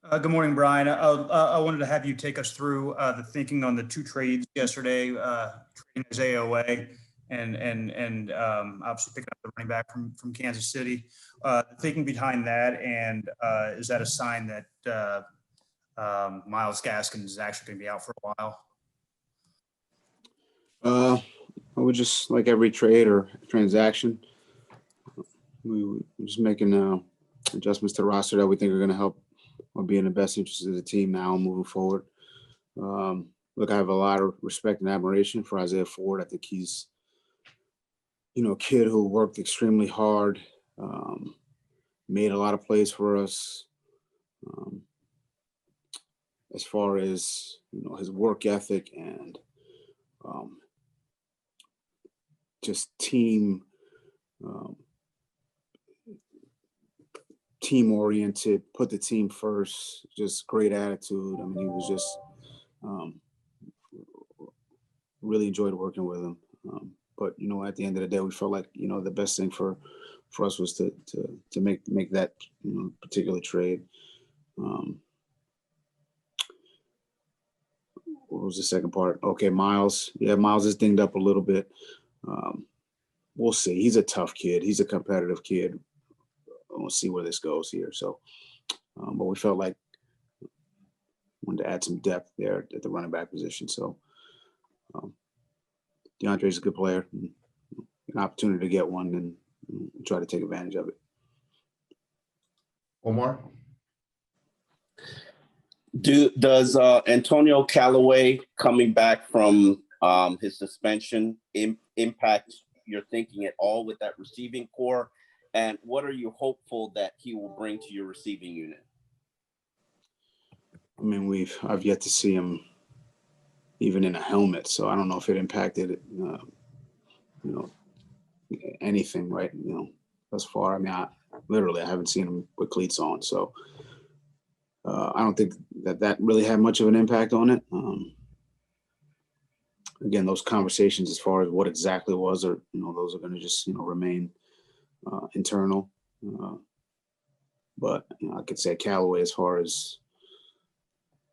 Good morning, Brian. I wanted to have you take us through the thinking on the two trades yesterday, trading Isaiah away and obviously picking up the running back from Kansas City. The thinking behind that, and is that a sign that Myles Gaskin is actually going to be out for a while? I would just, like every trade or transaction, we're just making adjustments to the roster that we think are going to help or be in the best interest of the team now and moving forward. Look, I have a lot of respect and admiration for Isaiah Ford. I think he's, a kid who worked extremely hard, made a lot of plays for us. As far as, his work ethic and just team oriented, put the team first, just great attitude. I mean, he was just really enjoyed working with him. But at the end of the day, we felt like the best thing for us was to make that particular trade. What was the second part? Okay, Myles. Yeah, Myles is dinged up a little bit. We'll see. He's a tough kid. He's a competitive kid. We'll see where this goes here. So, but we felt like wanted to add some depth there at the running back position. So, DeAndre's a good player. An opportunity to get one, and try to take advantage of it. One more. Does Antonio Callaway coming back from his suspension impact your thinking at all with that receiving core? And what are you hopeful that he will bring to your receiving unit? I mean, I've yet to see him even in a helmet, so I don't know if it impacted anything, right? Thus far. I mean, I haven't seen him with cleats on, so I don't think that really had much of an impact on it. Again, those conversations as far as what exactly it was, or those are going to just remain internal. But I could say Callaway as far as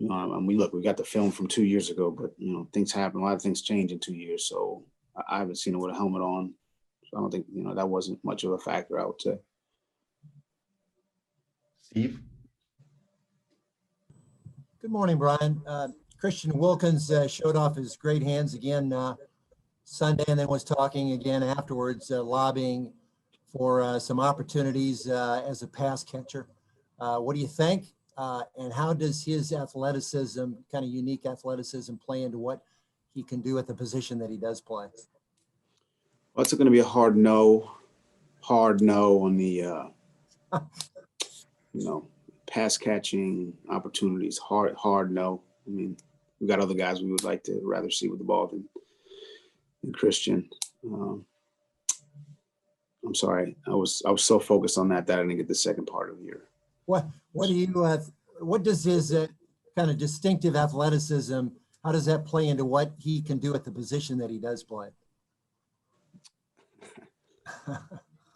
I mean, look, we got the film from 2 years ago, but things happen. A lot of things change in 2 years, so I haven't seen him with a helmet on. So I don't think that wasn't much of a factor, I would say. Steve. Good morning, Brian. Christian Wilkins showed off his great hands again Sunday, and then was talking again afterwards, lobbying for some opportunities as a pass catcher. What do you think? And how does his athleticism, kind of unique athleticism, play into what he can do at the position that he does play? Well, it's going to be a hard no on the, pass catching opportunities. Hard no. I mean, we got other guys we would like to rather see with the ball than Christian. I'm sorry. I was so focused on that I didn't get the second part of your. What does his kind of distinctive athleticism, how does that play into what he can do at the position that he does play?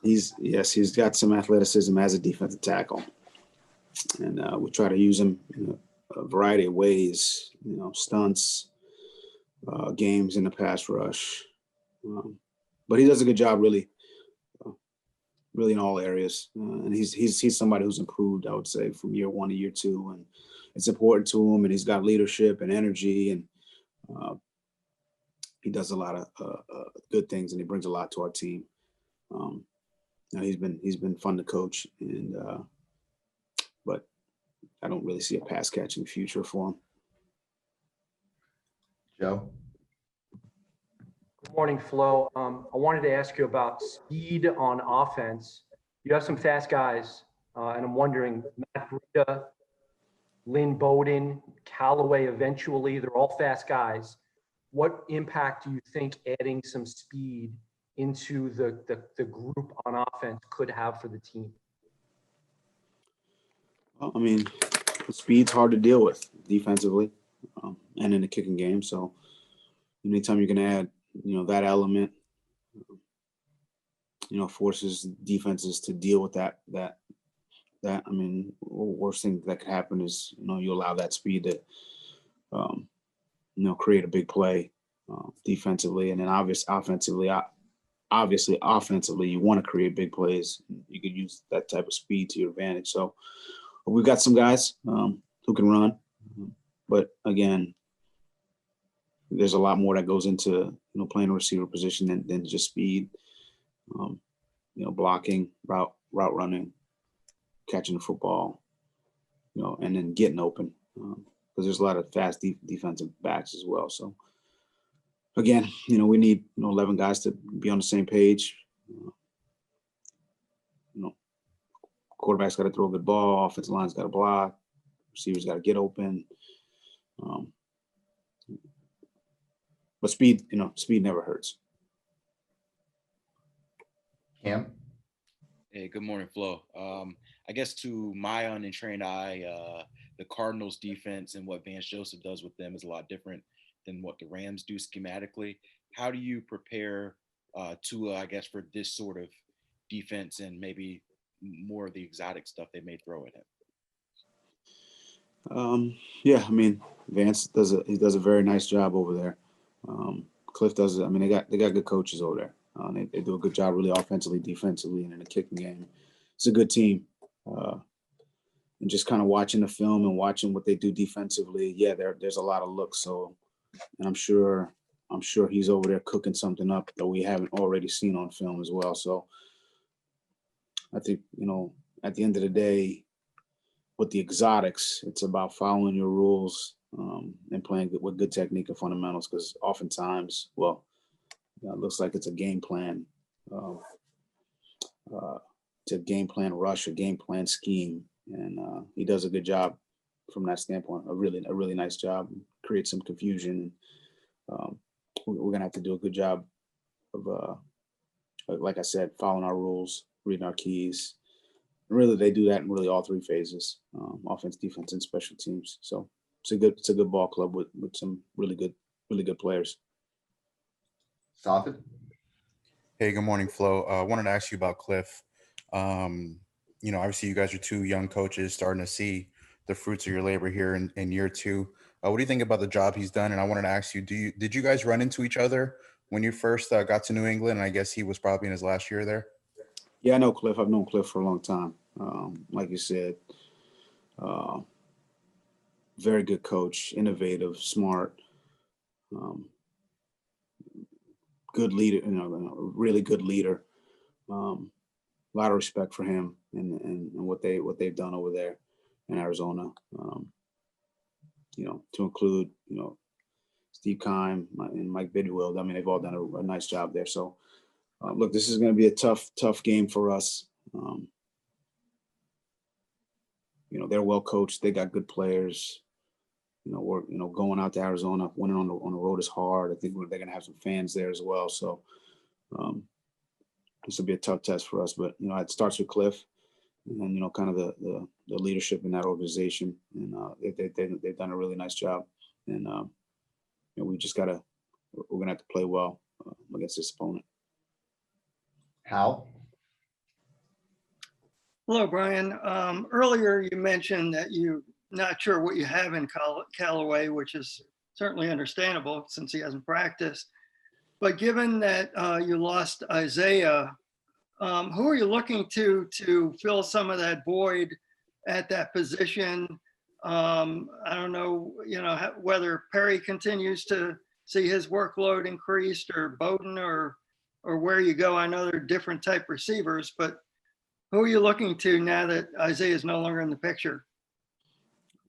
He's got some athleticism as a defensive tackle, and we try to use him in a variety of ways, stunts, games in the pass rush, but he does a good job really in all areas, and he's somebody who's improved, I would say, from year one to year two, and it's important to him, and he's got leadership and energy, and he does a lot of good things, and he brings a lot to our team. He's been fun to coach, and but I don't really see a pass catching future for him. Joe. Good morning, Flo. I wanted to ask you about speed on offense. You have some fast guys, and I'm wondering, Matt Breida, Lynn Bowden, Callaway eventually, they're all fast guys. What impact do you think adding some speed into the group on offense could have for the team? Well, I mean, speed's hard to deal with defensively and in the kicking game. So anytime you can add, that element, forces defenses to deal with that that. I mean, worst thing that could happen is, you allow that speed to, create a big play defensively, and then offensively, you want to create big plays. You could use that type of speed to your advantage. So we've got some guys who can run, but again, there's a lot more that goes into playing a receiver position than just speed. Blocking, route running, catching the football, and then getting open. Because there's a lot of fast defensive backs as well. So again, we need 11 guys to be on the same page. Quarterback's got to throw a good ball. Offensive line's got to block. Receivers got to get open. But speed never hurts. Cam? Hey, good morning, Flo. I guess to my untrained eye, the Cardinals defense and what Vance Joseph does with them is a lot different than what the Rams do schematically. How do you prepare Tua, I guess, for this sort of defense and maybe more of the exotic stuff they may throw at him? Yeah, I mean, Vance does a very nice job over there. Cliff does it. I mean, they got good coaches over there. They do a good job, really, offensively, defensively, and in the kicking game. It's a good team. And just kind of watching the film and watching what they do defensively, yeah, there's a lot of looks. So, and I'm sure he's over there cooking something up that we haven't already seen on film as well. So, I think at the end of the day, with the exotics, it's about following your rules and playing with good technique and fundamentals. Because oftentimes, it looks like it's a game plan. It's a game plan rush, a game plan scheme, and he does a good job from that standpoint. A really nice job. Creates some confusion. We're gonna have to do a good job of, like I said, following our rules, reading our keys. Really, they do that in really all three phases: offense, defense, and special teams. So it's a good ball club with some really good players. Safid? Hey, good morning, Flo. I wanted to ask you about Cliff. Obviously you guys are two young coaches starting to see the fruits of your labor here in year two. What do you think about the job he's done? And I wanted to ask you, did you guys run into each other when you first got to New England? And I guess he was probably in his last year there. Yeah, I know Cliff. I've known Cliff for a long time. Like you said, very good coach, innovative, smart, good leader, really good leader. A lot of respect for him and what they've done over there in Arizona. To include, Steve Keim and Mike Bidwell. I mean, they've all done a nice job there. So, look, this is going to be a tough game for us. They're well coached. They got good players. We're going out to Arizona, winning on the road is hard. I think they're going to have some fans there as well. So, this will be a tough test for us. But it starts with Cliff, and kind of the leadership in that organization, and they've done a really nice job. And we're gonna have to play well against this opponent. Hal? Hello, Brian. Earlier you mentioned that you're not sure what you have in Callaway, which is certainly understandable since he hasn't practiced. But given that you lost Isaiah, who are you looking to fill some of that void at that position? I don't know, whether Perry continues to see his workload increased, or Bowden, or where you go. I know they're different type receivers, but who are you looking to now that Isaiah is no longer in the picture?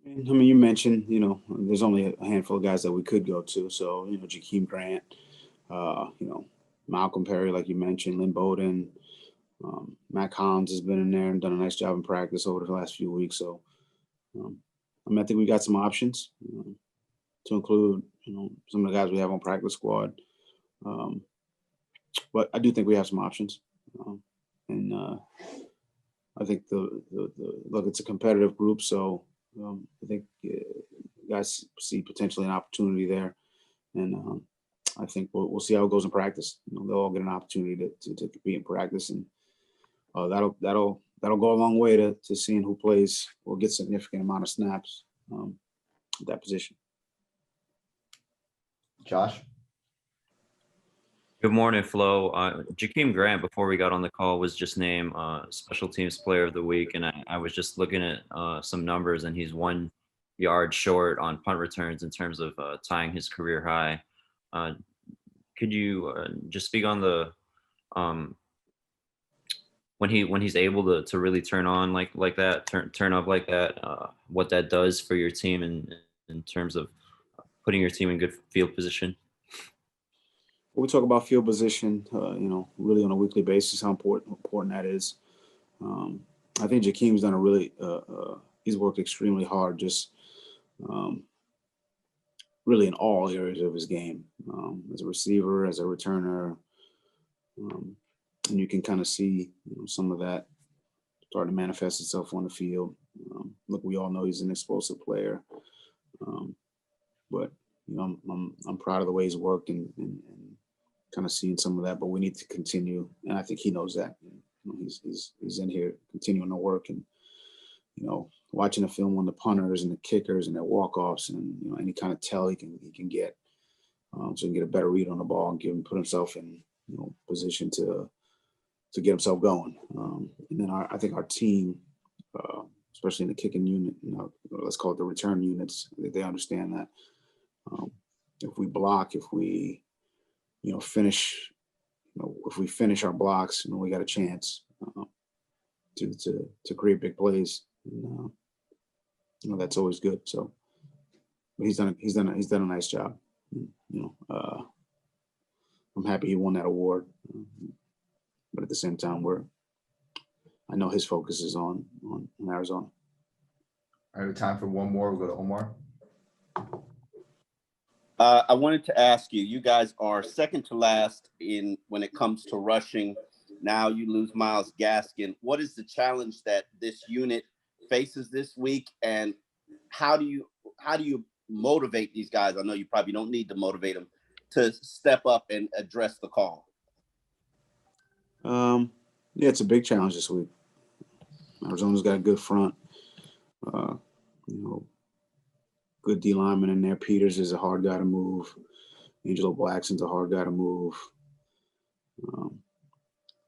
I mean, you mentioned, there's only a handful of guys that we could go to. So, Jakeem Grant, Malcolm Perry, like you mentioned, Lynn Bowden, Matt Collins has been in there and done a nice job in practice over the last few weeks. So, I think we got some options to include, some of the guys we have on practice squad. But I do think we have some options. And I think look, it's a competitive group. So I think guys see potentially an opportunity there. And I think we'll see how it goes in practice. They'll all get an opportunity to compete in practice, and that'll that'll go a long way to seeing who plays or gets significant amount of snaps at that position. Josh? Good morning, Flo. Jakeem Grant, before we got on the call, was just named Special Teams Player of the Week, and I was just looking at some numbers, and he's 1 yard short on punt returns in terms of tying his career high. Could you just speak on the when he's able to really turn on like that, turn up like that, what that does for your team in terms of putting your team in good field position? When we talk about field position, really on a weekly basis, how important that is. I think Jakeem's done a really, he's worked extremely hard, just really in all areas of his game, as a receiver, as a returner. And you can kind of see some of that starting to manifest itself on the field. Look, we all know he's an explosive player, but I'm proud of the way he's worked and kind of seeing some of that. But we need to continue, and I think he knows that. He's in here continuing to work and watching the film on the punters and the kickers and their walk-offs and any kind of tell he can get, so he can get a better read on the ball and put himself in position to get himself going. And then I think our team, especially in the kicking unit, let's call it the return units, they understand that if we block, if we finish, if we finish our blocks, we got a chance to create big plays. And, that's always good. So but he's done a nice job. I'm happy he won that award. But at the same time, I know his focus is on Arizona. I have time for one more. We'll go to Omar. I wanted to ask you, you guys are second to last when it comes to rushing. Now you lose Myles Gaskin. What is the challenge that this unit faces this week, and how do you motivate these guys? I know you probably don't need to motivate them to step up and address the call. Yeah, it's a big challenge this week. Arizona's got a good front. Good D lineman in there. Peters is a hard guy to move. Angelo Blackson's a hard guy to move.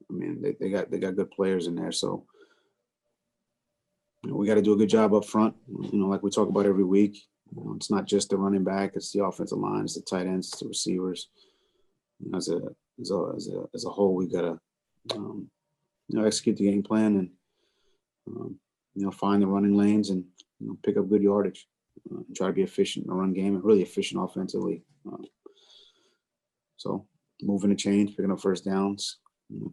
They got good players in there, so we got to do a good job up front. Like we talk about every week. It's not just the running back; it's the offensive line, it's the tight ends, it's the receivers. As a whole, we got to execute the game plan and find the running lanes and pick up good yardage. And try to be efficient in the run game and really efficient offensively. So moving the chains, picking up first downs,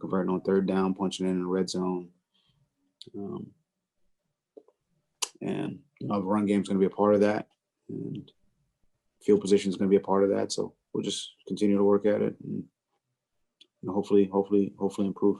converting on third down, punching in the red zone. And the run game is going to be a part of that, and field position is going to be a part of that. So we'll just continue to work at it and hopefully improve.